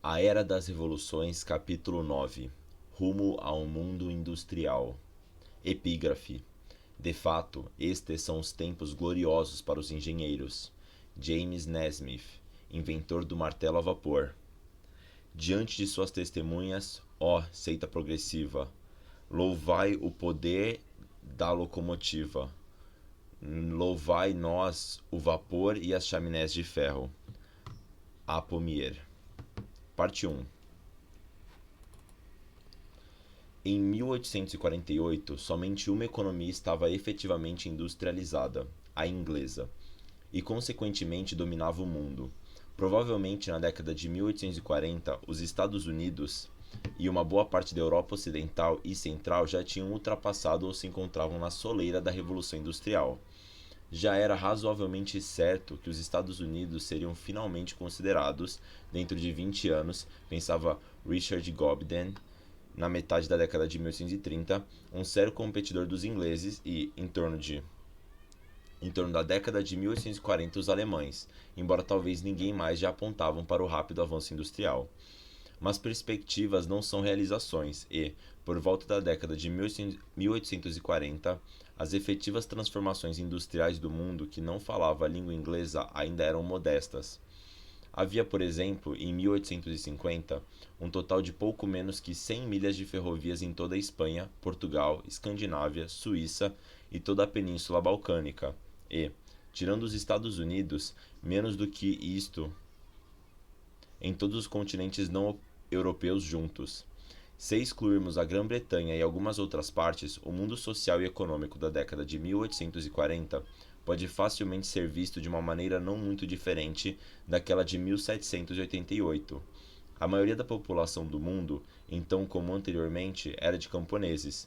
A Era das Revoluções, capítulo 9. Rumo a um mundo industrial. Epígrafe. De fato, estes são os tempos gloriosos para os engenheiros. James Naismith, inventor do martelo a vapor. Diante de suas testemunhas, ó seita progressiva, louvai o poder da locomotiva. Louvai nós o vapor e as chaminés de ferro. Apomier. Parte 1. Em 1848, somente uma economia estava efetivamente industrializada, a inglesa, e consequentemente dominava o mundo. Provavelmente na década de 1840, os Estados Unidos e uma boa parte da Europa Ocidental e Central já tinham ultrapassado ou se encontravam na soleira da Revolução Industrial. Já era razoavelmente certo que os Estados Unidos seriam finalmente considerados, dentro de 20 anos, pensava Richard Cobden, na metade da década de 1830, um sério competidor dos ingleses e, em torno da década de 1840, os alemães, embora talvez ninguém mais já apontavam para o rápido avanço industrial. Mas perspectivas não são realizações e, por volta da década de 1840, as efetivas transformações industriais do mundo que não falava a língua inglesa ainda eram modestas. Havia, por exemplo, em 1850, um total de pouco menos que 100 milhas de ferrovias em toda a Espanha, Portugal, Escandinávia, Suíça e toda a Península Balcânica, e, tirando os Estados Unidos, menos do que isto em todos os continentes não europeus juntos. Se excluirmos a Grã-Bretanha e algumas outras partes, o mundo social e econômico da década de 1840 pode facilmente ser visto de uma maneira não muito diferente daquela de 1788. A maioria da população do mundo, então como anteriormente, era de camponeses.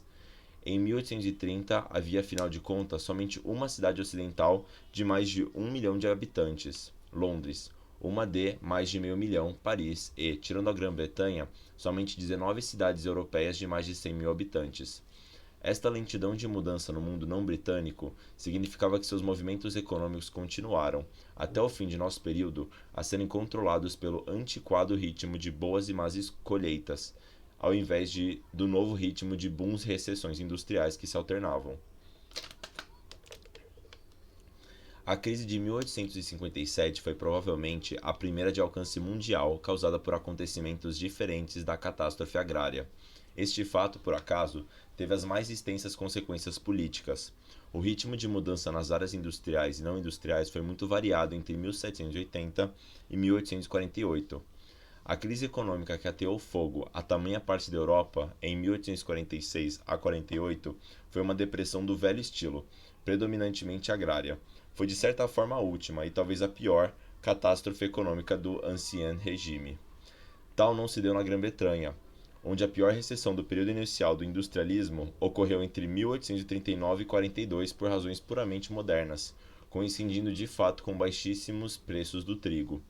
Em 1830 havia, afinal de contas, somente uma cidade ocidental de mais de 1 milhão de habitantes, Londres, uma de mais de meio milhão, Paris, e, tirando a Grã-Bretanha, somente 19 cidades europeias de mais de 100 mil habitantes. Esta lentidão de mudança no mundo não britânico significava que seus movimentos econômicos continuaram, até o fim de nosso período, a serem controlados pelo antiquado ritmo de boas e más colheitas, ao invés do novo ritmo de booms e recessões industriais que se alternavam. A crise de 1857 foi provavelmente a primeira de alcance mundial causada por acontecimentos diferentes da catástrofe agrária. Este fato, por acaso, teve as mais extensas consequências políticas. O ritmo de mudança nas áreas industriais e não industriais foi muito variado entre 1780 e 1848. A crise econômica que ateou fogo a tamanha parte da Europa em 1846 a 48 foi uma depressão do velho estilo, predominantemente agrária. Foi de certa forma a última, e talvez a pior, catástrofe econômica do Ancien Regime. Tal não se deu na Grã-Bretanha, onde a pior recessão do período inicial do industrialismo ocorreu entre 1839 e 42 por razões puramente modernas, coincidindo de fato com baixíssimos preços do trigo.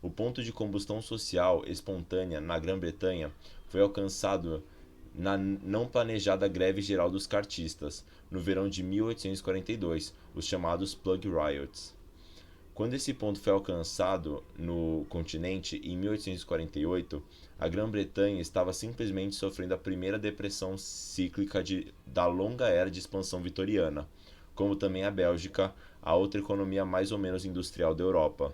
O ponto de combustão social espontânea na Grã-Bretanha foi alcançado na não planejada greve geral dos cartistas, no verão de 1842, os chamados Plug Riots. Quando esse ponto foi alcançado no continente, em 1848, a Grã-Bretanha estava simplesmente sofrendo a primeira depressão cíclica da longa era de expansão vitoriana, como também a Bélgica, a outra economia mais ou menos industrial da Europa.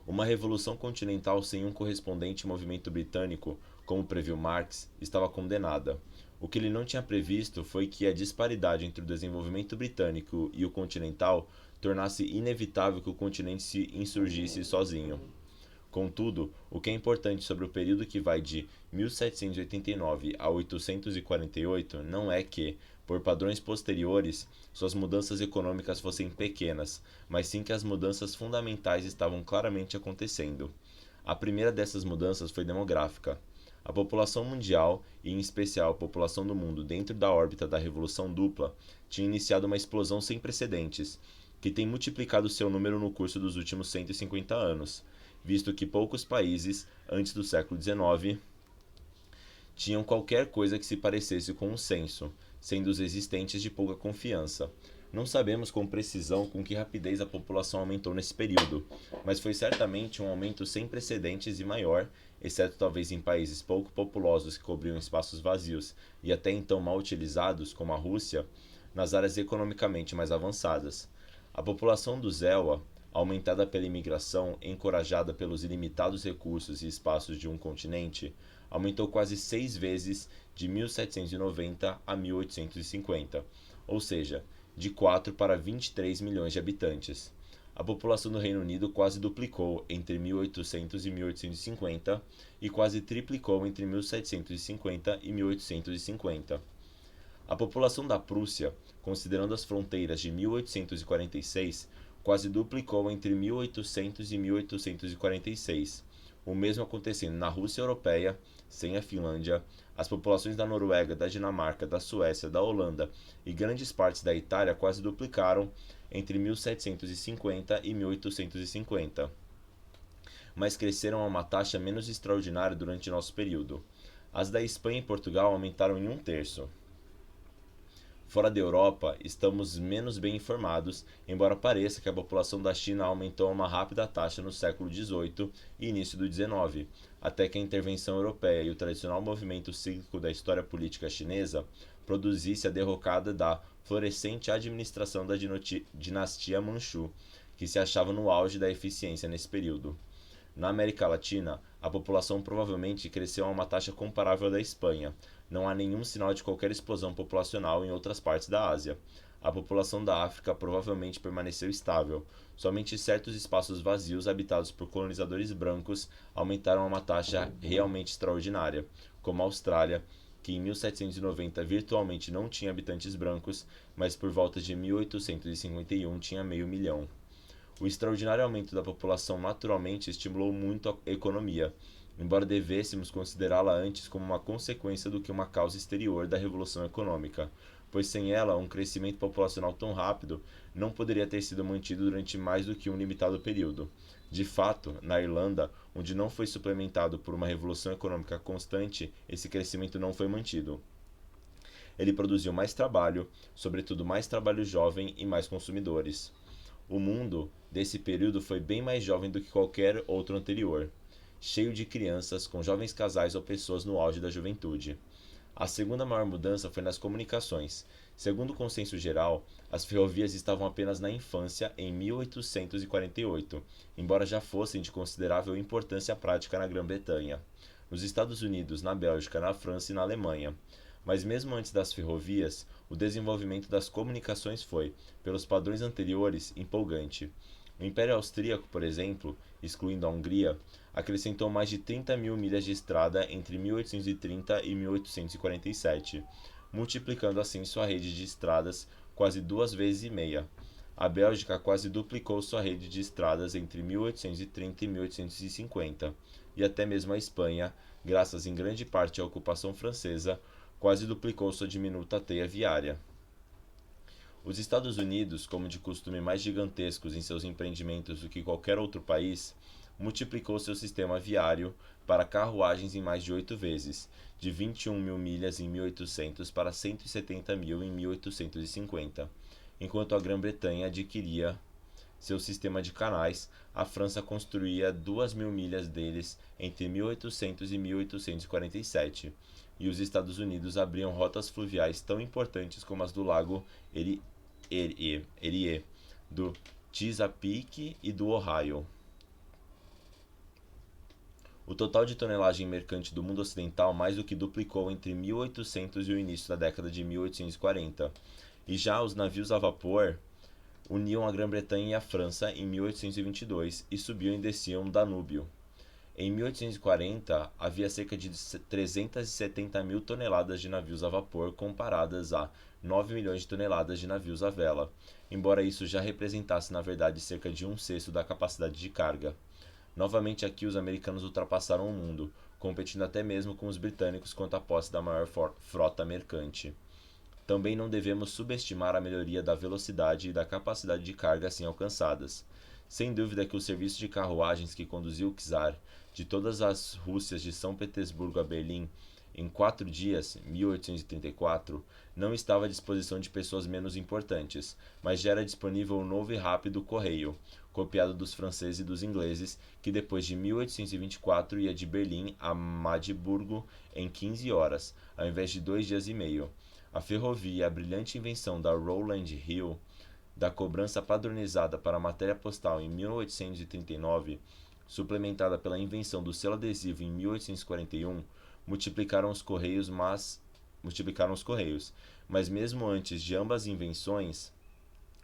Uma revolução continental sem um correspondente movimento britânico, como previu Marx, estava condenada. O que ele não tinha previsto foi que a disparidade entre o desenvolvimento britânico e o continental tornasse inevitável que o continente se insurgisse sozinho. Contudo, o que é importante sobre o período que vai de 1789 a 848 não é que, por padrões posteriores, suas mudanças econômicas fossem pequenas, mas sim que as mudanças fundamentais estavam claramente acontecendo. A primeira dessas mudanças foi demográfica. A população mundial, e em especial a população do mundo dentro da órbita da Revolução Dupla, tinha iniciado uma explosão sem precedentes, que tem multiplicado seu número no curso dos últimos 150 anos, visto que poucos países, antes do século XIX, tinham qualquer coisa que se parecesse com um censo, sendo os existentes de pouca confiança. Não sabemos com precisão com que rapidez a população aumentou nesse período, mas foi certamente um aumento sem precedentes e maior, exceto talvez em países pouco populosos que cobriam espaços vazios e até então mal utilizados, como a Rússia, nas áreas economicamente mais avançadas. A população do Zewa, aumentada pela imigração, encorajada pelos ilimitados recursos e espaços de um continente, aumentou quase 6 vezes de 1790 a 1850, ou seja, de 4 para 23 milhões de habitantes. A população do Reino Unido quase duplicou entre 1800 e 1850 e quase triplicou entre 1750 e 1850. A população da Prússia, considerando as fronteiras de 1846, quase duplicou entre 1800 e 1846, o mesmo acontecendo na Rússia europeia, sem a Finlândia, as populações da Noruega, da Dinamarca, da Suécia, da Holanda e grandes partes da Itália quase duplicaram entre 1750 e 1850, mas cresceram a uma taxa menos extraordinária durante nosso período. As da Espanha e Portugal aumentaram em 1/3. Fora da Europa, estamos menos bem informados, embora pareça que a população da China aumentou a uma rápida taxa no século XVIII e início do XIX, até que a intervenção europeia e o tradicional movimento cíclico da história política chinesa produzisse a derrocada da florescente administração da dinastia Manchu, que se achava no auge da eficiência nesse período. Na América Latina, a população provavelmente cresceu a uma taxa comparável à da Espanha. Não há nenhum sinal de qualquer explosão populacional em outras partes da Ásia. A população da África provavelmente permaneceu estável. Somente certos espaços vazios habitados por colonizadores brancos aumentaram a uma taxa realmente extraordinária, como a Austrália, que em 1790 virtualmente não tinha habitantes brancos, mas por volta de 1851 tinha meio milhão. O extraordinário aumento da população naturalmente estimulou muito a economia, embora devêssemos considerá-la antes como uma consequência do que uma causa exterior da revolução econômica, pois sem ela um crescimento populacional tão rápido não poderia ter sido mantido durante mais do que um limitado período. De fato, na Irlanda, onde não foi suplementado por uma revolução econômica constante, esse crescimento não foi mantido. Ele produziu mais trabalho, sobretudo mais trabalho jovem e mais consumidores. O mundo desse período foi bem mais jovem do que qualquer outro anterior, cheio de crianças, com jovens casais ou pessoas no auge da juventude. A segunda maior mudança foi nas comunicações. Segundo o consenso geral, as ferrovias estavam apenas na infância em 1848, embora já fossem de considerável importância prática na Grã-Bretanha, nos Estados Unidos, na Bélgica, na França e na Alemanha. Mas mesmo antes das ferrovias, o desenvolvimento das comunicações foi, pelos padrões anteriores, empolgante. O Império Austríaco, por exemplo, excluindo a Hungria, acrescentou mais de 30 mil milhas de estrada entre 1830 e 1847, multiplicando assim sua rede de estradas quase 2 vezes e meia. A Bélgica quase duplicou sua rede de estradas entre 1830 e 1850, e até mesmo a Espanha, graças em grande parte à ocupação francesa, quase duplicou sua diminuta teia viária. Os Estados Unidos, como de costume mais gigantescos em seus empreendimentos do que qualquer outro país, multiplicou seu sistema viário para carruagens em mais de 8 vezes, de 21 mil milhas em 1800 para 170 mil em 1850. Enquanto a Grã-Bretanha adquiria seu sistema de canais, a França construía 2.000 milhas deles entre 1800 e 1847, e os Estados Unidos abriam rotas fluviais tão importantes como as do lago Erie, do Chesapeake e do Ohio. O total de tonelagem mercante do mundo ocidental mais do que duplicou entre 1800 e o início da década de 1840, e já os navios a vapor uniam a Grã-Bretanha e a França em 1822 e subiam e desciam o Danúbio. Em 1840, havia cerca de 370 mil toneladas de navios a vapor comparadas a 9 milhões de toneladas de navios à vela, embora isso já representasse na verdade cerca de 1/6 da capacidade de carga. Novamente aqui os americanos ultrapassaram o mundo, competindo até mesmo com os britânicos quanto à posse da maior frota mercante. Também não devemos subestimar a melhoria da velocidade e da capacidade de carga assim alcançadas. Sem dúvida que o serviço de carruagens que conduziu o czar de todas as Rússias de São Petersburgo a Berlim em 4 dias, 1834, não estava à disposição de pessoas menos importantes, mas já era disponível o novo e rápido correio, copiado dos franceses e dos ingleses, que depois de 1824 ia de Berlim a Magdeburgo em 15 horas, ao invés de 2 dias e meio. A ferrovia e a brilhante invenção da Rowland Hill, da cobrança padronizada para a matéria postal em 1839, suplementada pela invenção do selo adesivo em 1841, multiplicaram os correios, mas mesmo antes de ambas invenções,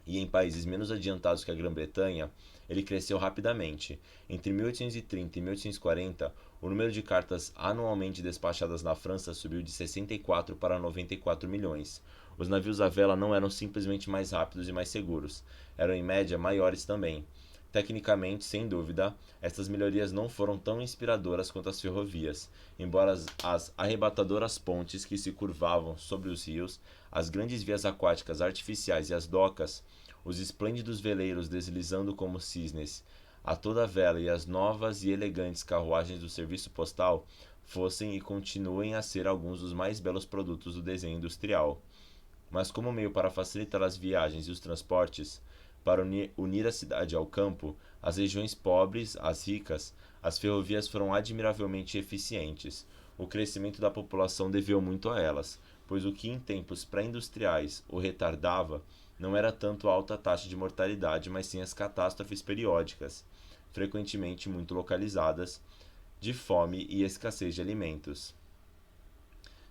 e em países menos adiantados que a Grã-Bretanha, ele cresceu rapidamente. Entre 1830 e 1840, o número de cartas anualmente despachadas na França subiu de 64 para 94 milhões. Os navios à vela não eram simplesmente mais rápidos e mais seguros, eram em média maiores também. Tecnicamente, sem dúvida, estas melhorias não foram tão inspiradoras quanto as ferrovias, embora as arrebatadoras pontes que se curvavam sobre os rios, as grandes vias aquáticas artificiais e as docas, os esplêndidos veleiros deslizando como cisnes a toda vela e as novas e elegantes carruagens do serviço postal fossem e continuem a ser alguns dos mais belos produtos do desenho industrial. Mas como meio para facilitar as viagens e os transportes, para unir a cidade ao campo, as regiões pobres às ricas, as ferrovias foram admiravelmente eficientes. O crescimento da população deveu muito a elas, pois o que em tempos pré-industriais o retardava não era tanto a alta taxa de mortalidade, mas sim as catástrofes periódicas, frequentemente muito localizadas, de fome e escassez de alimentos.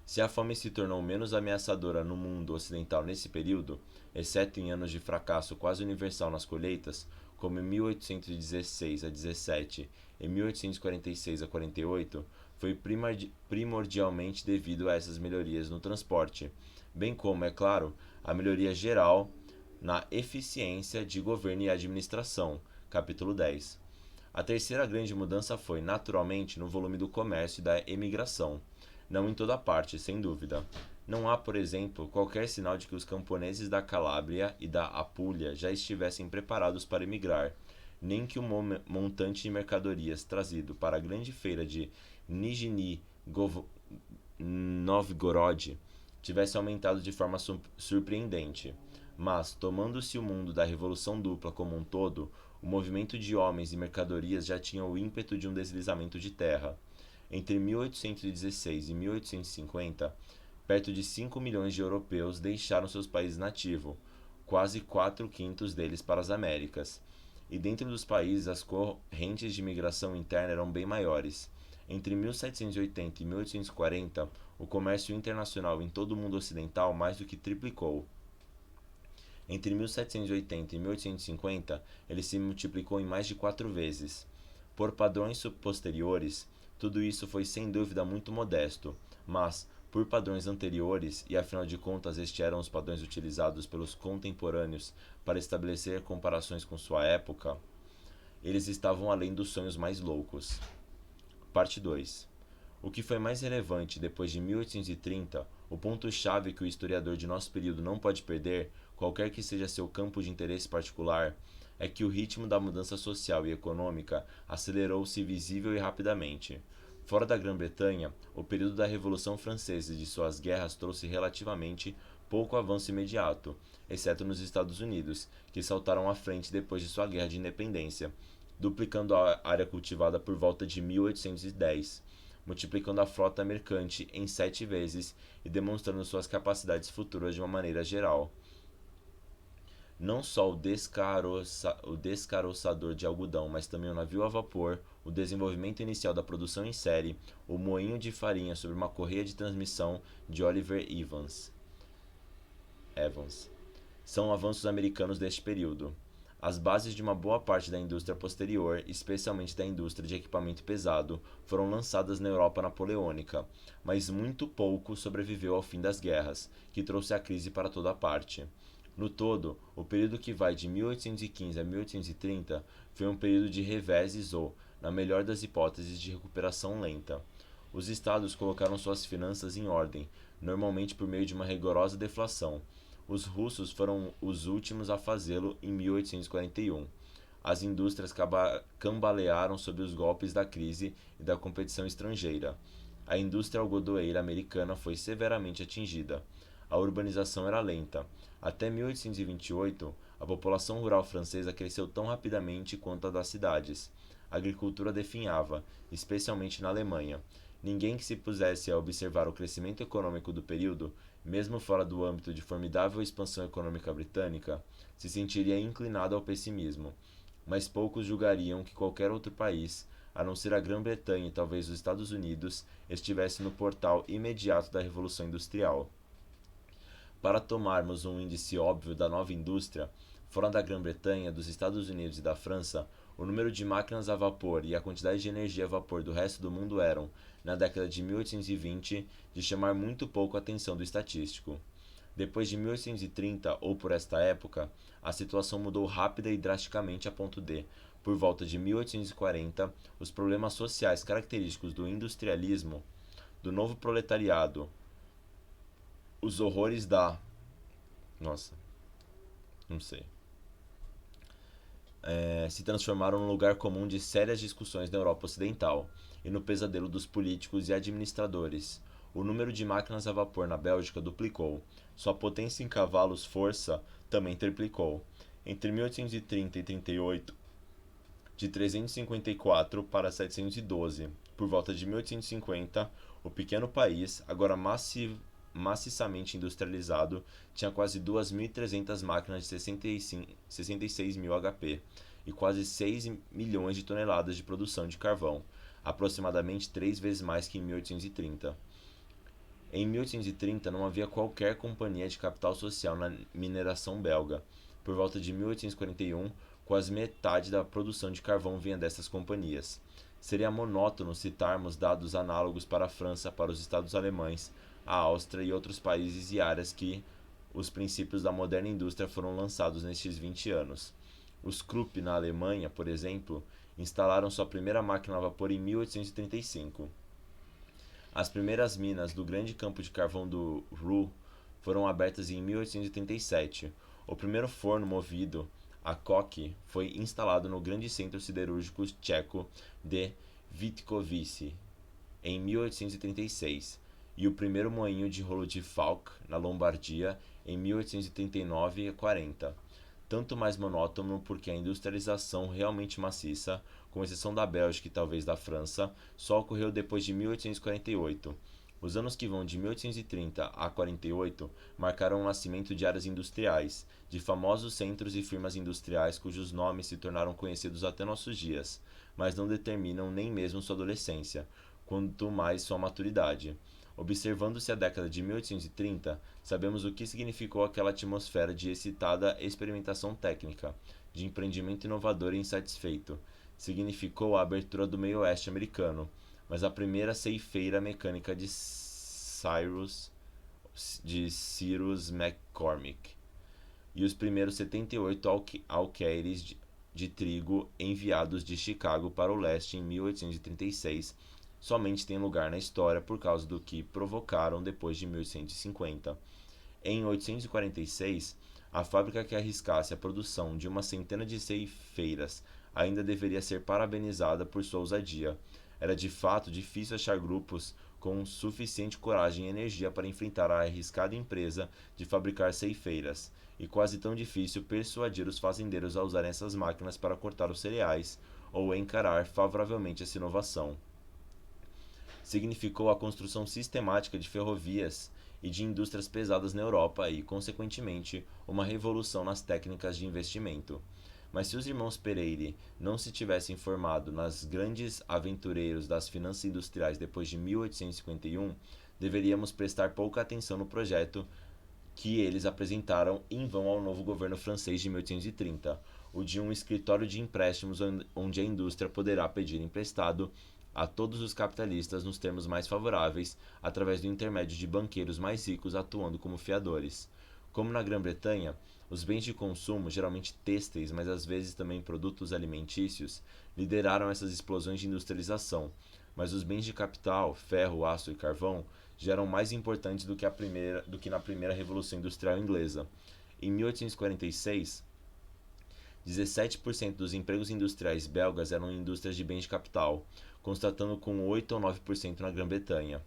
Se a fome se tornou menos ameaçadora no mundo ocidental nesse período, exceto em anos de fracasso quase universal nas colheitas, como em 1816 a 17 e 1846 a 48, foi primordialmente devido a essas melhorias no transporte, bem como, é claro, a melhoria geral na eficiência de governo e administração. Capítulo 10. A terceira grande mudança foi, naturalmente, no volume do comércio e da emigração. Não em toda parte, sem dúvida. Não há, por exemplo, qualquer sinal de que os camponeses da Calábria e da Apulia já estivessem preparados para emigrar, nem que o montante de mercadorias trazido para a grande feira de Nijni Novgorod tivesse aumentado de forma surpreendente. Mas, tomando-se o mundo da Revolução Dupla como um todo, o movimento de homens e mercadorias já tinha o ímpeto de um deslizamento de terra. Entre 1816 e 1850, perto de 5 milhões de europeus deixaram seus países nativos, quase 4/5 deles para as Américas. E dentro dos países, as correntes de migração interna eram bem maiores. Entre 1780 e 1840, o comércio internacional em todo o mundo ocidental mais do que triplicou. Entre 1780 e 1850, ele se multiplicou em mais de 4 vezes. Por padrões posteriores, tudo isso foi sem dúvida muito modesto, mas, por padrões anteriores, e afinal de contas estes eram os padrões utilizados pelos contemporâneos para estabelecer comparações com sua época, eles estavam além dos sonhos mais loucos. Parte 2. O que foi mais relevante depois de 1830, o ponto-chave que o historiador de nosso período não pode perder, qualquer que seja seu campo de interesse particular, é que o ritmo da mudança social e econômica acelerou-se visível e rapidamente. Fora da Grã-Bretanha, o período da Revolução Francesa e de suas guerras trouxe relativamente pouco avanço imediato, exceto nos Estados Unidos, que saltaram à frente depois de sua guerra de independência, duplicando a área cultivada por volta de 1810, multiplicando a frota mercante em 7 vezes e demonstrando suas capacidades futuras de uma maneira geral. Não só o descaroçador de algodão, mas também o navio a vapor, o desenvolvimento inicial da produção em série, o moinho de farinha sobre uma correia de transmissão de Oliver Evans, são avanços americanos deste período. As bases de uma boa parte da indústria posterior, especialmente da indústria de equipamento pesado, foram lançadas na Europa napoleônica, mas muito pouco sobreviveu ao fim das guerras, que trouxe a crise para toda a parte. No todo, o período que vai de 1815 a 1830 foi um período de reveses ou, na melhor das hipóteses, de recuperação lenta. Os estados colocaram suas finanças em ordem, normalmente por meio de uma rigorosa deflação. Os russos foram os últimos a fazê-lo em 1841. As indústrias cambalearam sob os golpes da crise e da competição estrangeira. a indústria algodoeira americana foi severamente atingida. A urbanização era lenta. Até 1828, a população rural francesa cresceu tão rapidamente quanto a das cidades. A agricultura definhava, especialmente na Alemanha. Ninguém que se pusesse a observar o crescimento econômico do período, mesmo fora do âmbito de formidável expansão econômica britânica, se sentiria inclinado ao pessimismo. Mas poucos julgariam que qualquer outro país, a não ser a Grã-Bretanha e talvez os Estados Unidos, estivesse no portal imediato da Revolução Industrial. Para tomarmos um índice óbvio da nova indústria, fora da Grã-Bretanha, dos Estados Unidos e da França, o número de máquinas a vapor e a quantidade de energia a vapor do resto do mundo eram, na década de 1820, de chamar muito pouco a atenção do estatístico. Depois de 1830, ou por esta época, a situação mudou rápida e drasticamente a ponto de, por volta de 1840, os problemas sociais característicos do industrialismo, do novo proletariado, os horrores da... Nossa, não sei. Se transformaram num lugar comum de sérias discussões na Europa Ocidental e no pesadelo dos políticos e administradores. O número de máquinas a vapor na Bélgica duplicou. Sua potência em cavalos-força também triplicou. Entre 1830 e 38, de 354 para 712. Por volta de 1850, o pequeno país, agora maciçamente industrializado, tinha quase 2.300 máquinas de 66.000 HP e quase 6 milhões de toneladas de produção de carvão, aproximadamente 3 vezes mais que em 1830. Em 1830 não havia qualquer companhia de capital social na mineração belga. Por volta de 1841, quase metade da produção de carvão vinha dessas companhias. Seria monótono citarmos dados análogos para a França, para os Estados Alemães, a Áustria e outros países e áreas que os princípios da moderna indústria foram lançados nestes 20 anos. Os Krupp, na Alemanha, por exemplo, instalaram sua primeira máquina a vapor em 1835. As primeiras minas do grande campo de carvão do Ruhr foram abertas em 1837. O primeiro forno movido a coque foi instalado no grande centro siderúrgico tcheco de Witkowice em 1836 e o primeiro moinho de rolo de Falk, na Lombardia, em 1839 e 40. Tanto mais monótono porque a industrialização realmente maciça, com exceção da Bélgica e talvez da França, só ocorreu depois de 1848. Os anos que vão de 1830 a 48 marcaram o nascimento de áreas industriais, de famosos centros e firmas industriais cujos nomes se tornaram conhecidos até nossos dias, mas não determinam nem mesmo sua adolescência, quanto mais sua maturidade. Observando-se a década de 1830, sabemos o que significou aquela atmosfera de excitada experimentação técnica, de empreendimento inovador e insatisfeito. Significou a abertura do meio-oeste americano, mas a primeira ceifeira mecânica de Cyrus McCormick e os primeiros 78 alqueires de trigo enviados de Chicago para o leste em 1836 somente têm lugar na história por causa do que provocaram depois de 1850. Em 846, a fábrica que arriscasse a produção de uma centena de ceifeiras ainda deveria ser parabenizada por sua ousadia. Era de fato difícil achar grupos com suficiente coragem e energia para enfrentar a arriscada empresa de fabricar ceifeiras, e quase tão difícil persuadir os fazendeiros a usarem essas máquinas para cortar os cereais ou encarar favoravelmente essa inovação. Significou a construção sistemática de ferrovias e de indústrias pesadas na Europa e, consequentemente, uma revolução nas técnicas de investimento. Mas se os irmãos Pereire não se tivessem formado nas grandes aventureiros das finanças industriais depois de 1851, deveríamos prestar pouca atenção no projeto que eles apresentaram em vão ao novo governo francês de 1830, o de um escritório de empréstimos onde a indústria poderá pedir emprestado a todos os capitalistas nos termos mais favoráveis, através do intermédio de banqueiros mais ricos atuando como fiadores. Como na Grã-Bretanha, os bens de consumo, geralmente têxteis, mas às vezes também produtos alimentícios, lideraram essas explosões de industrialização, mas os bens de capital, ferro, aço e carvão, já eram mais importantes do que na primeira Revolução Industrial Inglesa. Em 1846, 17% dos empregos industriais belgas eram em indústrias de bens de capital. constatando com 8 ou 9% na Grã-Bretanha.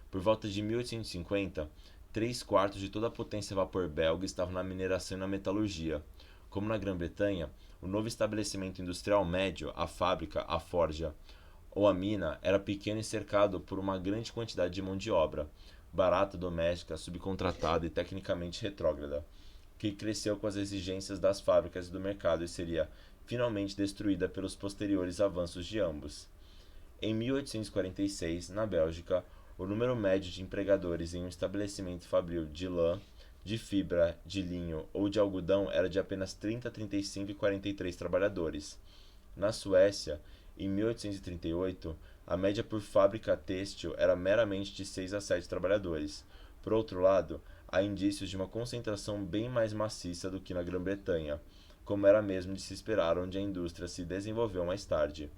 Por volta de 1850, 3/4 de toda a potência a vapor belga estava na mineração e na metalurgia. Como na Grã-Bretanha, o novo estabelecimento industrial médio, a fábrica, a forja ou a mina, era pequeno e cercado por uma grande quantidade de mão de obra, barata, doméstica, subcontratada e tecnicamente retrógrada, que cresceu com as exigências das fábricas e do mercado e seria finalmente destruída pelos posteriores avanços de ambos. Em 1846, na Bélgica, o número médio de empregadores em um estabelecimento fabril de lã, de fibra, de linho ou de algodão era de apenas 30, 35 e 43 trabalhadores. Na Suécia, em 1838, a média por fábrica têxtil era meramente de 6 a 7 trabalhadores. Por outro lado, há indícios de uma concentração bem mais maciça do que na Grã-Bretanha, como era mesmo de se esperar onde a indústria se desenvolveu mais tarde,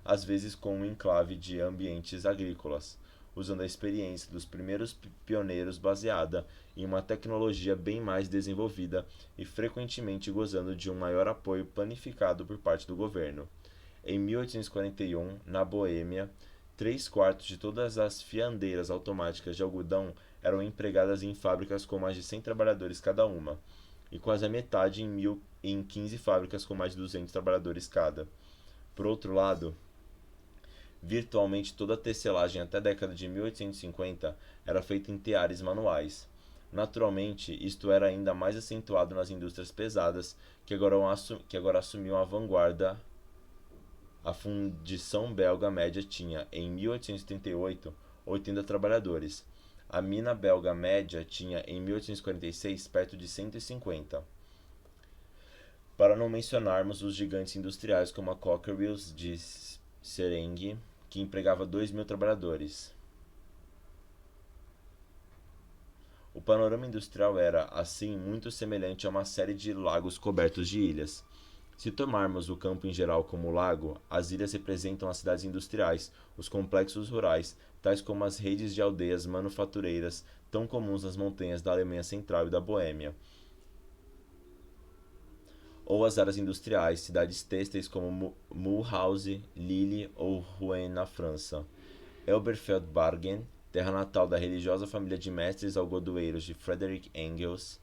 às vezes com um enclave de ambientes agrícolas, usando a experiência dos primeiros pioneiros baseada em uma tecnologia bem mais desenvolvida e frequentemente gozando de um maior apoio planificado por parte do governo. Em 1841, na Boêmia, 3/4 de todas as fiandeiras automáticas de algodão eram empregadas em fábricas com mais de 100 trabalhadores cada uma, e quase a metade em 15 fábricas com mais de 200 trabalhadores cada. Por outro lado, virtualmente toda a tecelagem até a década de 1850 era feita em teares manuais. Naturalmente, isto era ainda mais acentuado nas indústrias pesadas, que agora assumiam a vanguarda. A fundição belga média tinha, em 1838, 80 trabalhadores. A mina belga média tinha, em 1846, perto de 150. Para não mencionarmos os gigantes industriais como a Cockerill de Serengue, que empregava 2.000 trabalhadores. O panorama industrial era, assim, muito semelhante a uma série de lagos cobertos de ilhas. Se tomarmos o campo em geral como lago, as ilhas representam as cidades industriais, os complexos rurais, tais como as redes de aldeias manufatureiras tão comuns nas montanhas da Alemanha Central e da Boêmia, ou as áreas industriais, cidades têxteis como Mulhouse, Lille ou Rouen na França. Elberfeld-Bargen, terra natal da religiosa família de mestres algodoeiros de Friedrich Engels,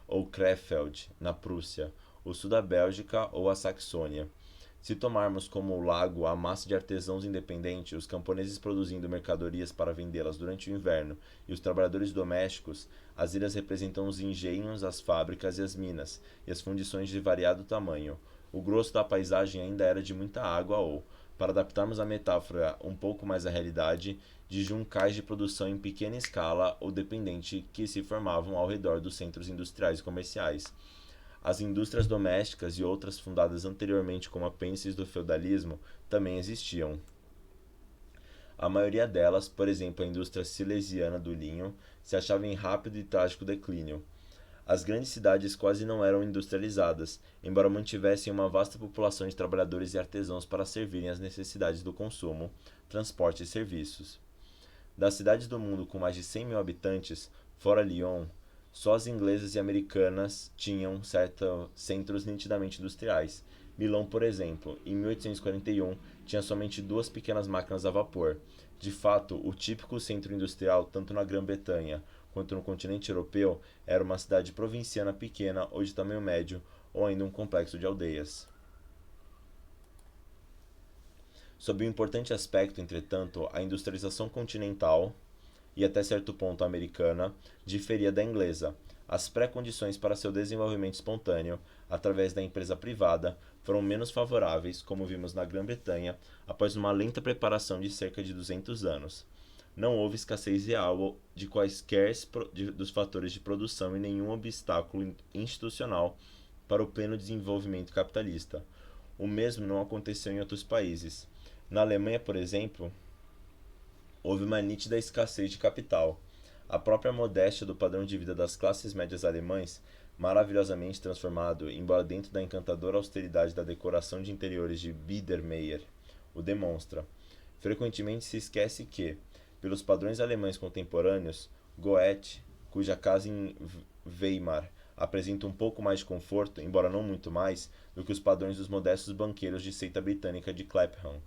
ou Krefeld, na Prússia, o sul da Bélgica ou a Saxônia. Se tomarmos como lago a massa de artesãos independentes, os camponeses produzindo mercadorias para vendê-las durante o inverno e os trabalhadores domésticos, as ilhas representam os engenhos, as fábricas e as minas, e as fundições de variado tamanho. O grosso da paisagem ainda era de muita água ou, para adaptarmos a metáfora um pouco mais à realidade, de juncais de produção em pequena escala ou dependente que se formavam ao redor dos centros industriais e comerciais. As indústrias domésticas e outras fundadas anteriormente como apêndices do feudalismo também existiam. A maioria delas, por exemplo a indústria silesiana do linho, se achava em rápido e trágico declínio. As grandes cidades quase não eram industrializadas, embora mantivessem uma vasta população de trabalhadores e artesãos para servirem às necessidades do consumo, transporte e serviços. Das cidades do mundo com mais de 100.000 habitantes, fora Lyon, só as inglesas e americanas tinham centros nitidamente industriais. Milão, por exemplo, em 1841, tinha somente 2 pequenas máquinas a vapor. De fato, o típico centro industrial, tanto na Grã-Bretanha quanto no continente europeu, era uma cidade provinciana pequena ou de tamanho médio, ou ainda um complexo de aldeias. Sob um importante aspecto, entretanto, a industrialização continental, e até certo ponto americana, diferia da inglesa. As pré-condições para seu desenvolvimento espontâneo, através da empresa privada, foram menos favoráveis, como vimos na Grã-Bretanha, após uma lenta preparação de cerca de 200 anos. Não houve escassez real de quaisquer dos fatores de produção e nenhum obstáculo institucional para o pleno desenvolvimento capitalista. O mesmo não aconteceu em outros países. Na Alemanha, por exemplo, houve uma nítida escassez de capital. A própria modéstia do padrão de vida das classes médias alemães, maravilhosamente transformado, embora dentro da encantadora austeridade da decoração de interiores de Biedermeier, o demonstra. Frequentemente se esquece que, pelos padrões alemães contemporâneos, Goethe, cuja casa em Weimar apresenta um pouco mais de conforto, embora não muito mais, do que os padrões dos modestos banqueiros de seita britânica de Clapham,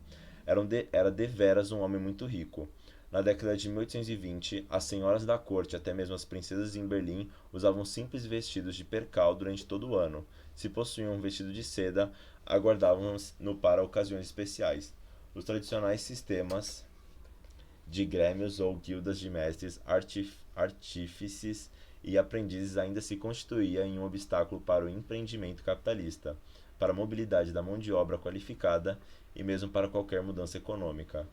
era deveras um homem muito rico. Na década de 1820, as senhoras da corte, até mesmo as princesas em Berlim, usavam simples vestidos de percal durante todo o ano. Se possuíam um vestido de seda, aguardavam-no para ocasiões especiais. Os tradicionais sistemas de grêmios ou guildas de mestres, artífices e aprendizes ainda se constituía em um obstáculo para o empreendimento capitalista, para a mobilidade da mão de obra qualificada e mesmo para qualquer mudança econômica.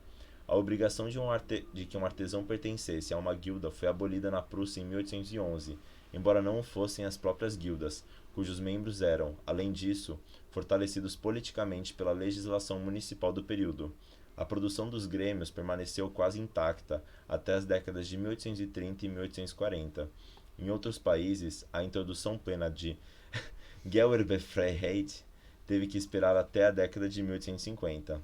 A obrigação de que um artesão pertencesse a uma guilda foi abolida na Prússia em 1811, embora não o fossem as próprias guildas, cujos membros eram, além disso, fortalecidos politicamente pela legislação municipal do período. A produção dos grêmios permaneceu quase intacta até as décadas de 1830 e 1840. Em outros países, a introdução plena de Gewerbefreiheit teve que esperar até a década de 1850.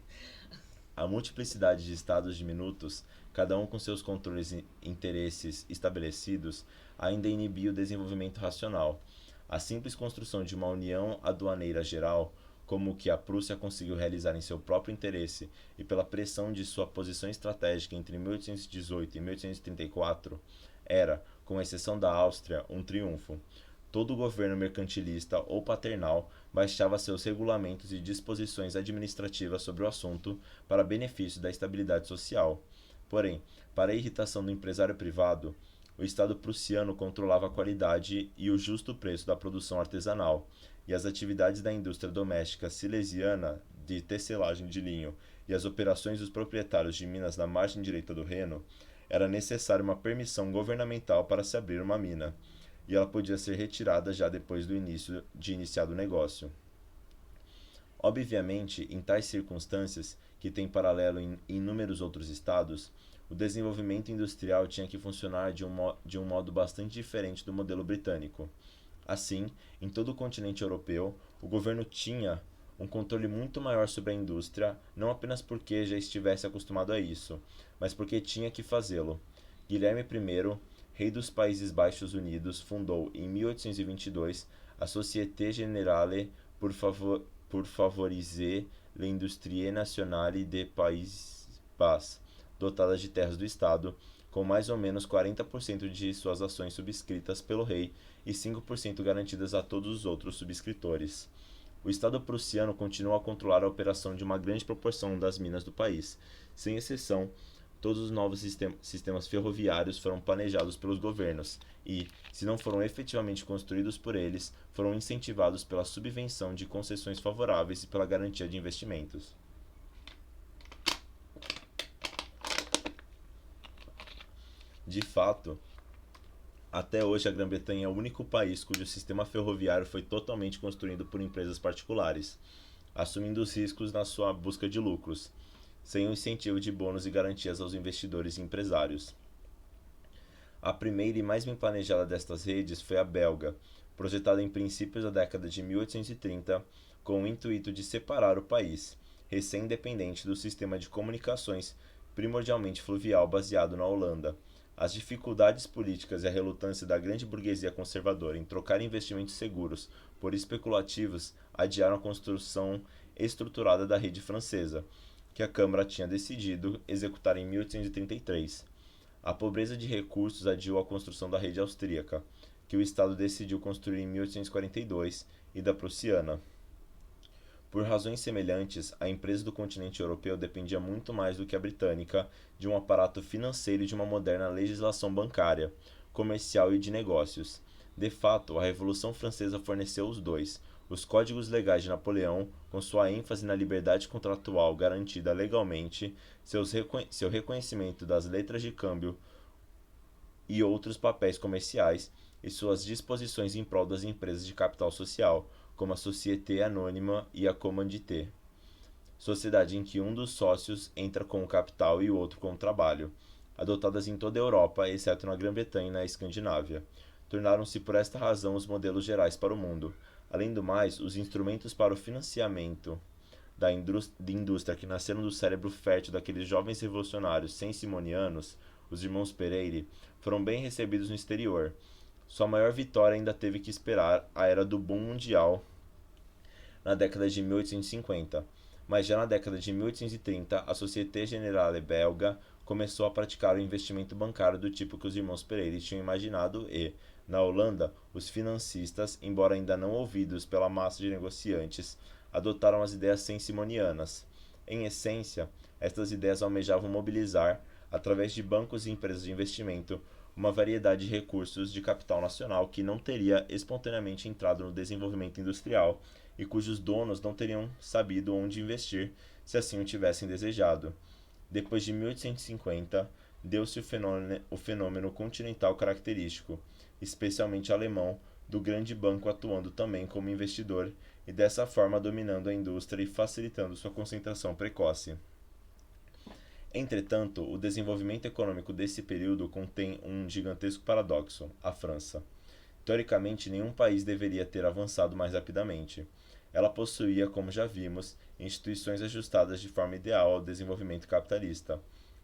A multiplicidade de estados diminutos, cada um com seus controles e interesses estabelecidos, ainda inibia o desenvolvimento racional. A simples construção de uma união aduaneira geral, como o que a Prússia conseguiu realizar em seu próprio interesse e pela pressão de sua posição estratégica entre 1818 e 1834, era, com exceção da Áustria, um triunfo. Todo governo mercantilista ou paternal baixava seus regulamentos e disposições administrativas sobre o assunto para benefício da estabilidade social. Porém, para a irritação do empresário privado, o Estado prussiano controlava a qualidade e o justo preço da produção artesanal, e as atividades da indústria doméstica silesiana de tecelagem de linho e as operações dos proprietários de minas na margem direita do Reno, era necessária uma permissão governamental para se abrir uma mina, e ela podia ser retirada já depois de iniciado o negócio. Obviamente, em tais circunstâncias, que têm paralelo em inúmeros outros estados, o desenvolvimento industrial tinha que funcionar de um modo bastante diferente do modelo britânico. Assim, em todo o continente europeu, o governo tinha um controle muito maior sobre a indústria, não apenas porque já estivesse acostumado a isso, mas porque tinha que fazê-lo. Guilherme I, rei dos Países Baixos Unidos, fundou em 1822 a Société Générale pour favoriser l'industrie nationale des Pays Bas, dotada de terras do Estado, com mais ou menos 40% de suas ações subscritas pelo rei e 5% garantidas a todos os outros subscritores. O Estado prussiano continuou a controlar a operação de uma grande proporção das minas do país. Sem exceção, todos os novos sistemas ferroviários foram planejados pelos governos e, se não foram efetivamente construídos por eles, foram incentivados pela subvenção de concessões favoráveis e pela garantia de investimentos. De fato, até hoje a Grã-Bretanha é o único país cujo sistema ferroviário foi totalmente construído por empresas particulares, assumindo os riscos na sua busca de lucros, sem o incentivo de bônus e garantias aos investidores e empresários. A primeira e mais bem planejada destas redes foi a belga, projetada em princípios da década de 1830 com o intuito de separar o país, recém-independente do sistema de comunicações primordialmente fluvial baseado na Holanda. As dificuldades políticas e a relutância da grande burguesia conservadora em trocar investimentos seguros por especulativos adiaram a construção estruturada da rede francesa, que a Câmara tinha decidido executar em 1833. A pobreza de recursos adiou a construção da rede austríaca, que o Estado decidiu construir em 1842, e da prussiana. Por razões semelhantes, a empresa do continente europeu dependia muito mais do que a britânica de um aparato financeiro e de uma moderna legislação bancária, comercial e de negócios. De fato, a Revolução Francesa forneceu os dois: os códigos legais de Napoleão, com sua ênfase na liberdade contratual garantida legalmente, seu reconhecimento das letras de câmbio e outros papéis comerciais, e suas disposições em prol das empresas de capital social, como a Société Anônima e a Commandité, sociedade em que um dos sócios entra com o capital e o outro com o trabalho, adotadas em toda a Europa, exceto na Grã-Bretanha e na Escandinávia. Tornaram-se por esta razão os modelos gerais para o mundo. Além do mais, os instrumentos para o financiamento da indústria que nasceram do cérebro fértil daqueles jovens revolucionários saint-simonianos, os irmãos Pereire, foram bem recebidos no exterior. Sua maior vitória ainda teve que esperar a era do boom mundial na década de 1850. mas já na década de 1830 a Société Générale belga começou a praticar o investimento bancário do tipo que os irmãos Pereira tinham imaginado e, na Holanda, os financistas, embora ainda não ouvidos pela massa de negociantes, adotaram as ideias saint-simonianas. Em essência, estas ideias almejavam mobilizar, através de bancos e empresas de investimento, uma variedade de recursos de capital nacional que não teria espontaneamente entrado no desenvolvimento industrial e cujos donos não teriam sabido onde investir se assim o tivessem desejado. Depois de 1850, deu-se o fenômeno continental característico, especialmente alemão, do grande banco atuando também como investidor e dessa forma dominando a indústria e facilitando sua concentração precoce. Entretanto, o desenvolvimento econômico desse período contém um gigantesco paradoxo: a França. Teoricamente, nenhum país deveria ter avançado mais rapidamente. Ela possuía, como já vimos, instituições ajustadas de forma ideal ao desenvolvimento capitalista.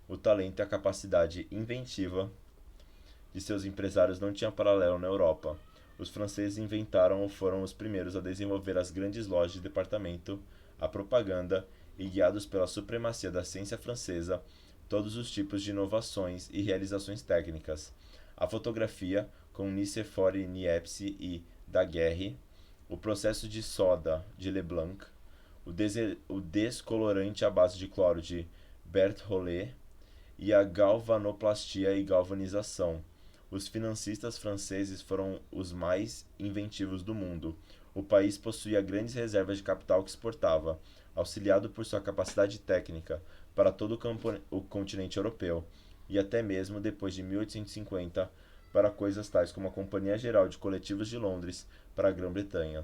O talento e a capacidade inventiva de seus empresários não tinham paralelo na Europa. Os franceses inventaram ou foram os primeiros a desenvolver as grandes lojas de departamento, a propaganda e, guiados pela supremacia da ciência francesa, todos os tipos de inovações e realizações técnicas. A fotografia, com Nicéphore Niepce e Daguerre, o processo de soda de Leblanc, o descolorante à base de cloro de Berthollet e a galvanoplastia e galvanização. Os financistas franceses foram os mais inventivos do mundo. O país possuía grandes reservas de capital que exportava, auxiliado por sua capacidade técnica, para todo o continente europeu, e até mesmo depois de 1850, para coisas tais como a Companhia Geral de Coletivos de Londres para a Grã-Bretanha.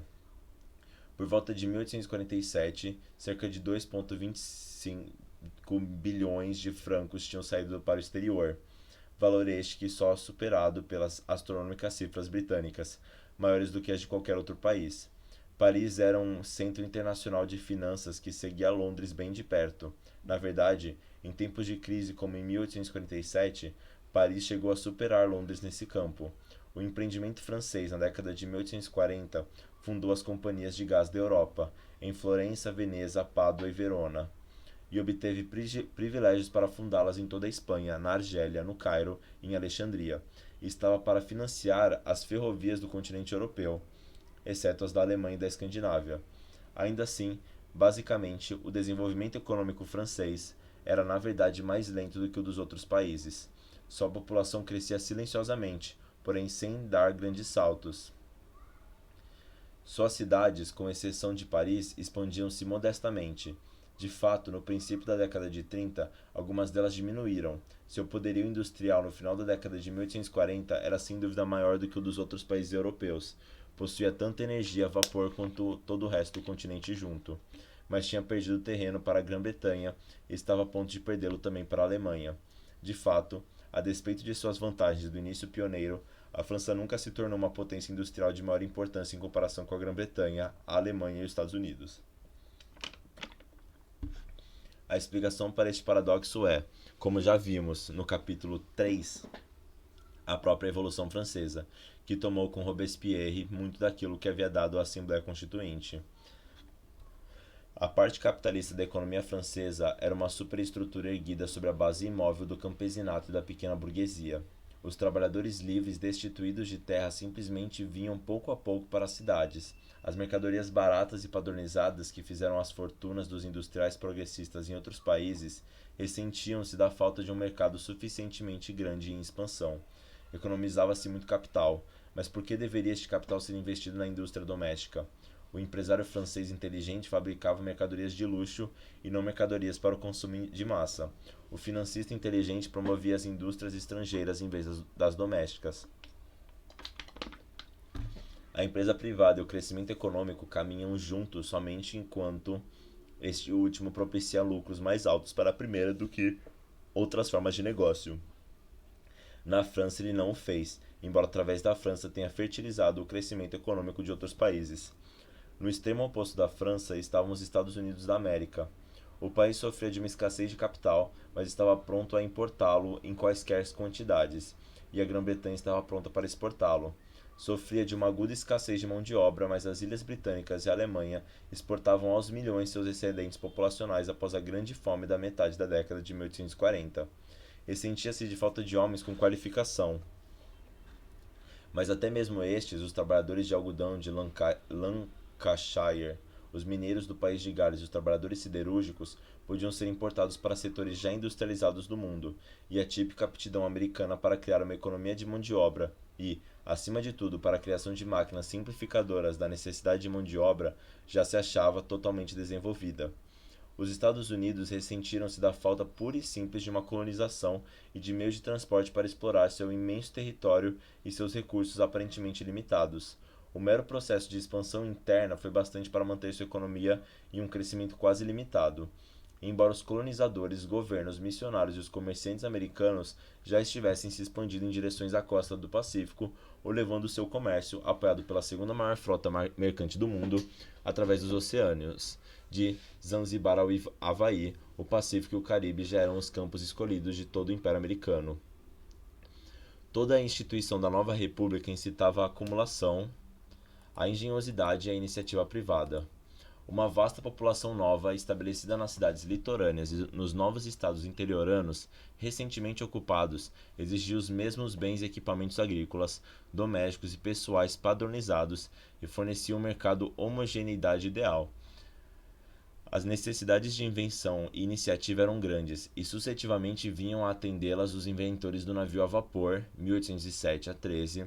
Por volta de 1847, cerca de 2,25 bilhões de francos tinham saído para o exterior, valor este que só superado pelas astronômicas cifras britânicas, maiores do que as de qualquer outro país. Paris era um centro internacional de finanças que seguia Londres bem de perto. Na verdade, em tempos de crise como em 1847, Paris chegou a superar Londres nesse campo. O empreendimento francês na década de 1840 fundou as companhias de gás da Europa, em Florença, Veneza, Pádua e Verona, e obteve privilégios para fundá-las em toda a Espanha, na Argélia, no Cairo e em Alexandria, e estava para financiar as ferrovias do continente europeu, exceto as da Alemanha e da Escandinávia. Ainda assim, basicamente, o desenvolvimento econômico francês era na verdade mais lento do que o dos outros países. Sua população crescia silenciosamente, porém sem dar grandes saltos. Suas cidades, com exceção de Paris, expandiam-se modestamente. De fato, no princípio da década de 30, algumas delas diminuíram. Seu poderio industrial no final da década de 1840 era sem dúvida maior do que o dos outros países europeus. Possuía tanta energia a vapor quanto todo o resto do continente junto, mas tinha perdido terreno para a Grã-Bretanha e estava a ponto de perdê-lo também para a Alemanha. De fato, a despeito de suas vantagens do início pioneiro, a França nunca se tornou uma potência industrial de maior importância em comparação com a Grã-Bretanha, a Alemanha e os Estados Unidos. A explicação para este paradoxo é, como já vimos no capítulo 3, a própria Revolução Francesa, que tomou com Robespierre muito daquilo que havia dado à Assembleia Constituinte. A parte capitalista da economia francesa era uma superestrutura erguida sobre a base imóvel do campesinato e da pequena burguesia. Os trabalhadores livres destituídos de terra simplesmente vinham pouco a pouco para as cidades. As mercadorias baratas e padronizadas que fizeram as fortunas dos industriais progressistas em outros países ressentiam-se da falta de um mercado suficientemente grande e em expansão. Economizava-se muito capital, mas por que deveria este capital ser investido na indústria doméstica? O empresário francês inteligente fabricava mercadorias de luxo e não mercadorias para o consumo de massa. O financista inteligente promovia as indústrias estrangeiras em vez das domésticas. A empresa privada e o crescimento econômico caminham juntos somente enquanto este último propicia lucros mais altos para a primeira do que outras formas de negócio. Na França ele não o fez, embora através da França tenha fertilizado o crescimento econômico de outros países. No extremo oposto da França estavam os Estados Unidos da América. O país sofria de uma escassez de capital, mas estava pronto a importá-lo em quaisquer quantidades, e a Grã-Bretanha estava pronta para exportá-lo. sofria de uma aguda escassez de mão de obra, mas as Ilhas Britânicas e a Alemanha exportavam aos milhões seus excedentes populacionais após a Grande Fome da metade da década de 1840, e sentia-se de falta de homens com qualificação. Mas até mesmo estes, os trabalhadores de algodão de Lancashire, os mineiros do país de Gales e os trabalhadores siderúrgicos podiam ser importados para setores já industrializados do mundo, e a típica aptidão americana para criar uma economia de mão de obra e, acima de tudo, para a criação de máquinas simplificadoras da necessidade de mão de obra já se achava totalmente desenvolvida. Os Estados Unidos ressentiram-se da falta pura e simples de uma colonização e de meios de transporte para explorar seu imenso território e seus recursos aparentemente limitados. O mero processo de expansão interna foi bastante para manter sua economia em um crescimento quase limitado. Embora os colonizadores, governos, missionários e os comerciantes americanos já estivessem se expandindo em direções à costa do Pacífico, ou levando seu comércio, apoiado pela segunda maior frota mercante do mundo, através dos oceânios. De Zanzibar ao Havaí, o Pacífico e o Caribe já eram os campos escolhidos de todo o Império Americano. Toda a instituição da nova república incitava a acumulação, a engenhosidade e a iniciativa privada. Uma vasta população nova, estabelecida nas cidades litorâneas e nos novos estados interioranos, recentemente ocupados, exigia os mesmos bens e equipamentos agrícolas, domésticos e pessoais padronizados e fornecia um mercado homogeneidade ideal. As necessidades de invenção e iniciativa eram grandes, e sucessivamente vinham a atendê-las os inventores do navio a vapor, 1807 a 13,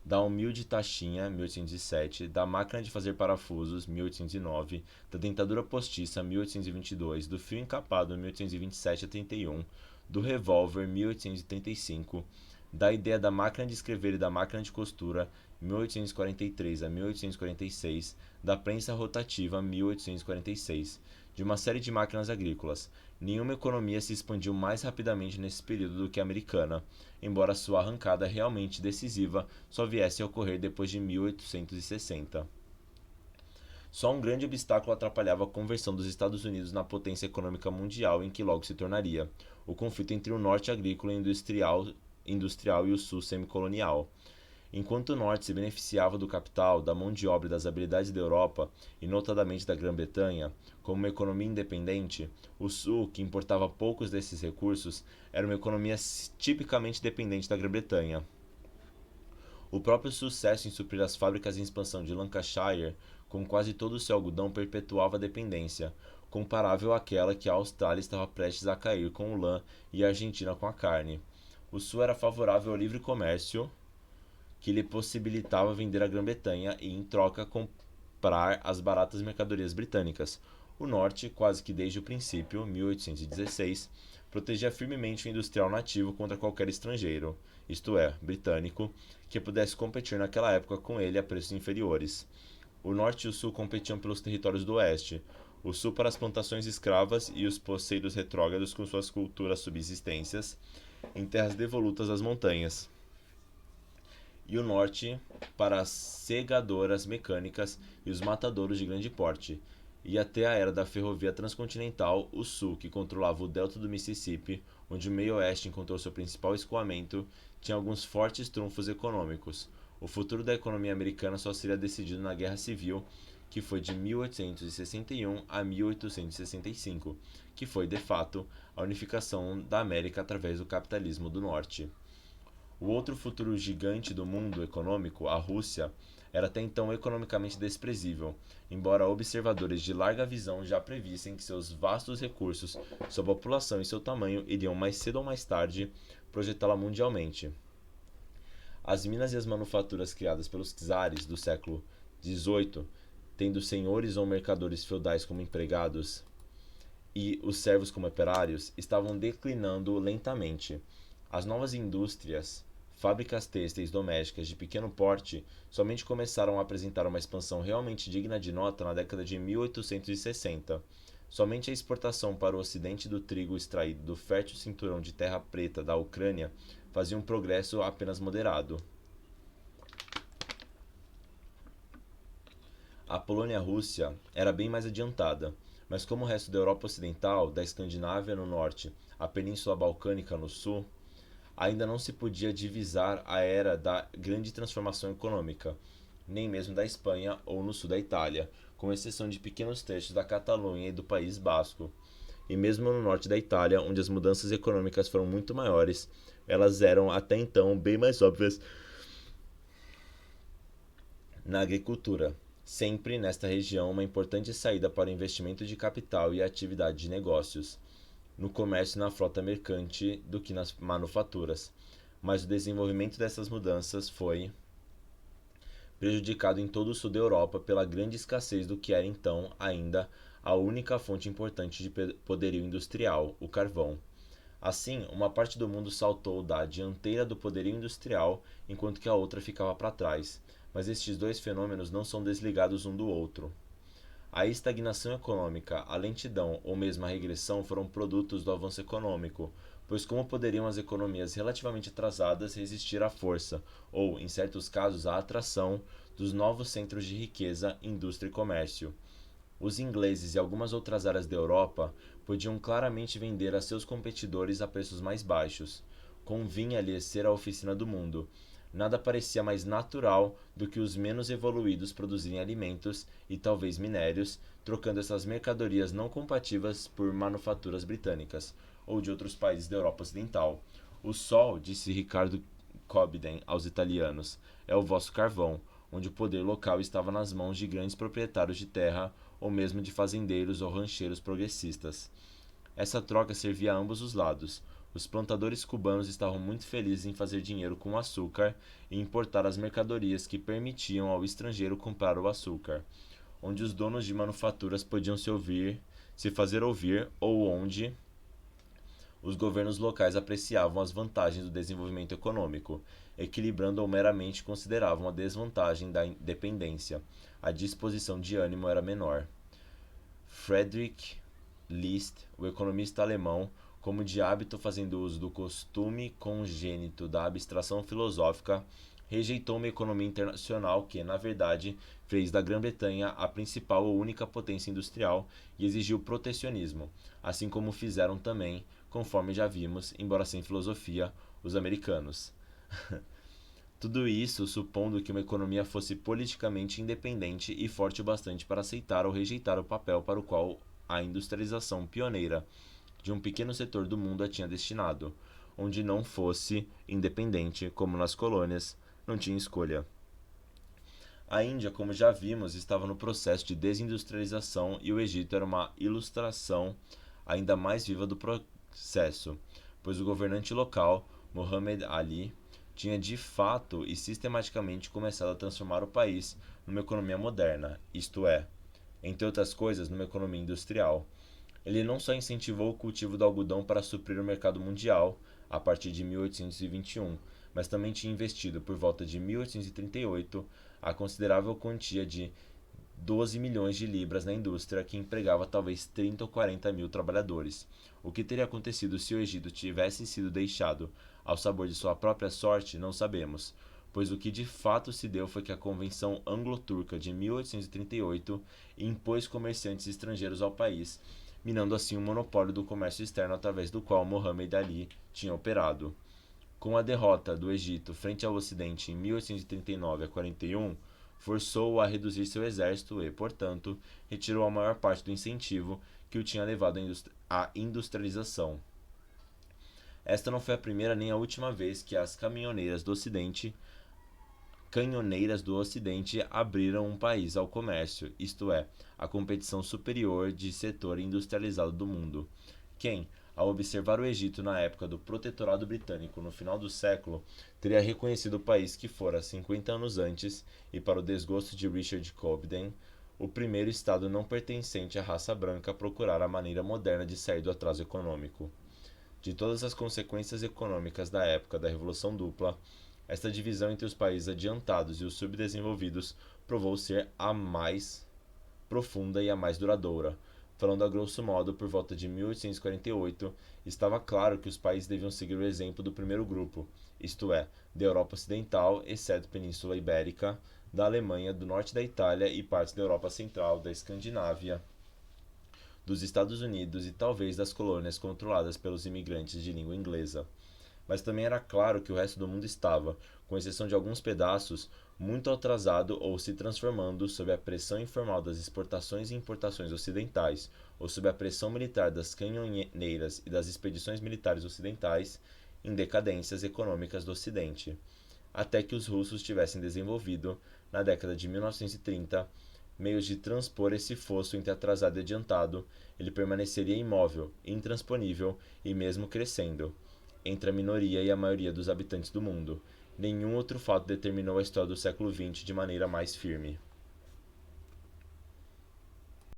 da humilde taxinha, 1807, da máquina de fazer parafusos, 1809, da dentadura postiça, 1822, do fio encapado, 1827 a 31, do revólver, 1835, da ideia da máquina de escrever e da máquina de costura, 1843 a 1846, da prensa rotativa, 1846, de uma série de máquinas agrícolas. Nenhuma economia se expandiu mais rapidamente nesse período do que a americana, embora sua arrancada realmente decisiva só viesse a ocorrer depois de 1860. Só um grande obstáculo atrapalhava a conversão dos Estados Unidos na potência econômica mundial em que logo se tornaria: o conflito entre o norte agrícola e industrial e o sul semicolonial. Enquanto o norte se beneficiava do capital, da mão de obra e das habilidades da Europa, e notadamente da Grã-Bretanha, como uma economia independente, o sul, que importava poucos desses recursos, era uma economia tipicamente dependente da Grã-Bretanha. O próprio sucesso em suprir as fábricas em expansão de Lancashire, com quase todo o seu algodão, perpetuava a dependência, comparável àquela que a Austrália estava prestes a cair com o lã e a Argentina com a carne. O sul era favorável ao livre comércio, que lhe possibilitava vender à Grã-Bretanha e, em troca, comprar as baratas mercadorias britânicas. O norte, quase que desde o princípio, 1816, protegia firmemente o industrial nativo contra qualquer estrangeiro, isto é, britânico, que pudesse competir naquela época com ele a preços inferiores. O norte e o sul competiam pelos territórios do oeste, o sul para as plantações escravas e os poceiros retrógrados com suas culturas subsistências em terras devolutas às montanhas, e o norte para as segadoras mecânicas e os matadouros de grande porte, e até a era da ferrovia transcontinental, o sul, que controlava o delta do Mississippi, onde o meio-oeste encontrou seu principal escoamento, tinha alguns fortes trunfos econômicos. O futuro da economia americana só seria decidido na Guerra Civil, que foi de 1861 a 1865, que foi, de fato, a unificação da América através do capitalismo do Norte. O outro futuro gigante do mundo econômico, a Rússia, era até então economicamente desprezível, embora observadores de larga visão já previssem que seus vastos recursos, sua população e seu tamanho iriam mais cedo ou mais tarde projetá-la mundialmente. As minas e as manufaturas criadas pelos czares do século XVIII, tendo senhores ou mercadores feudais como empregados e os servos como operários, estavam declinando lentamente. As novas indústrias, fábricas têxteis domésticas de pequeno porte, somente começaram a apresentar uma expansão realmente digna de nota na década de 1860. Somente a exportação para o ocidente do trigo extraído do fértil cinturão de terra preta da Ucrânia fazia um progresso apenas moderado. A Polônia-Rússia era bem mais adiantada, mas como o resto da Europa Ocidental, da Escandinávia no norte, a Península Balcânica no sul, ainda não se podia divisar a era da grande transformação econômica, nem mesmo da Espanha ou no sul da Itália, com exceção de pequenos trechos da Catalunha e do País Basco. E mesmo no norte da Itália, onde as mudanças econômicas foram muito maiores, elas eram até então bem mais óbvias na agricultura. Sempre nesta região, uma importante saída para o investimento de capital e a atividade de negócios, no comércio e na frota mercante do que nas manufaturas. Mas o desenvolvimento dessas mudanças foi prejudicado em todo o sul da Europa pela grande escassez do que era então ainda a única fonte importante de poderio industrial, o carvão. Assim, uma parte do mundo saltou da dianteira do poderio industrial, enquanto que a outra ficava para trás. Mas estes dois fenômenos não são desligados um do outro. A estagnação econômica, a lentidão ou mesmo a regressão foram produtos do avanço econômico, pois como poderiam as economias relativamente atrasadas resistir à força, ou, em certos casos, à atração, dos novos centros de riqueza, indústria e comércio? Os ingleses e algumas outras áreas da Europa podiam claramente vender a seus competidores a preços mais baixos. Convinha-lhes ser a oficina do mundo. Nada parecia mais natural do que os menos evoluídos produzirem alimentos e talvez minérios, trocando essas mercadorias não compatíveis por manufaturas britânicas ou de outros países da Europa Ocidental. O sol, disse Ricardo Cobden aos italianos, é o vosso carvão, onde o poder local estava nas mãos de grandes proprietários de terra ou mesmo de fazendeiros ou rancheiros progressistas. Essa troca servia a ambos os lados. Os plantadores cubanos estavam muito felizes em fazer dinheiro com o açúcar e importar as mercadorias que permitiam ao estrangeiro comprar o açúcar, onde os donos de manufaturas podiam se fazer ouvir ou onde os governos locais apreciavam as vantagens do desenvolvimento econômico, equilibrando ou meramente consideravam a desvantagem da independência. A disposição de ânimo era menor. Friedrich List, o economista alemão, como de hábito fazendo uso do costume congênito da abstração filosófica, rejeitou uma economia internacional que, na verdade, fez da Grã-Bretanha a principal ou única potência industrial e exigiu protecionismo, assim como fizeram também, conforme já vimos, embora sem filosofia, os americanos. Tudo isso supondo que uma economia fosse politicamente independente e forte o bastante para aceitar ou rejeitar o papel para o qual a industrialização pioneira de um pequeno setor do mundo a tinha destinado, onde não fosse independente, como nas colônias, não tinha escolha. A Índia, como já vimos, estava no processo de desindustrialização e o Egito era uma ilustração ainda mais viva do processo, pois o governante local, Muhammad Ali, tinha de fato e sistematicamente começado a transformar o país numa economia moderna, isto é, entre outras coisas, numa economia industrial. Ele não só incentivou o cultivo do algodão para suprir o mercado mundial a partir de 1821, mas também tinha investido por volta de 1838 a considerável quantia de 12 milhões de libras na indústria que empregava talvez 30 ou 40 mil trabalhadores. O que teria acontecido se o Egito tivesse sido deixado ao sabor de sua própria sorte, não sabemos, pois o que de fato se deu foi que a Convenção Anglo-Turca de 1838 impôs comerciantes estrangeiros ao país, minando assim o monopólio do comércio externo através do qual Muhammad Ali tinha operado. Com a derrota do Egito frente ao Ocidente em 1839 a 41, forçou-o a reduzir seu exército e, portanto, retirou a maior parte do incentivo que o tinha levado à industrialização. Esta não foi a primeira nem a última vez que as canhoneiras do Ocidente abriram um país ao comércio, isto é, à competição superior de setor industrializado do mundo. Quem, ao observar o Egito na época do protetorado britânico no final do século, teria reconhecido o país que fora 50 anos antes, e para o desgosto de Richard Cobden, o primeiro estado não pertencente à raça branca a procurar a maneira moderna de sair do atraso econômico. De todas as consequências econômicas da época da Revolução Dupla, esta divisão entre os países adiantados e os subdesenvolvidos provou ser a mais profunda e a mais duradoura. Falando a grosso modo, por volta de 1848, estava claro que os países deviam seguir o exemplo do primeiro grupo, isto é, da Europa Ocidental, exceto a Península Ibérica, da Alemanha, do norte da Itália e partes da Europa Central, da Escandinávia, dos Estados Unidos e talvez das colônias controladas pelos imigrantes de língua inglesa. mas também era claro que o resto do mundo estava, com exceção de alguns pedaços, muito atrasado ou se transformando sob a pressão informal das exportações e importações ocidentais, ou sob a pressão militar das canhoneiras e das expedições militares ocidentais, em decadências econômicas do Ocidente, até que os russos tivessem desenvolvido, na década de 1930, meios de transpor esse fosso entre atrasado e adiantado. Ele permaneceria imóvel, intransponível e mesmo crescendo, entre a minoria e a maioria dos habitantes do mundo. Nenhum outro fato determinou a história do século XX de maneira mais firme.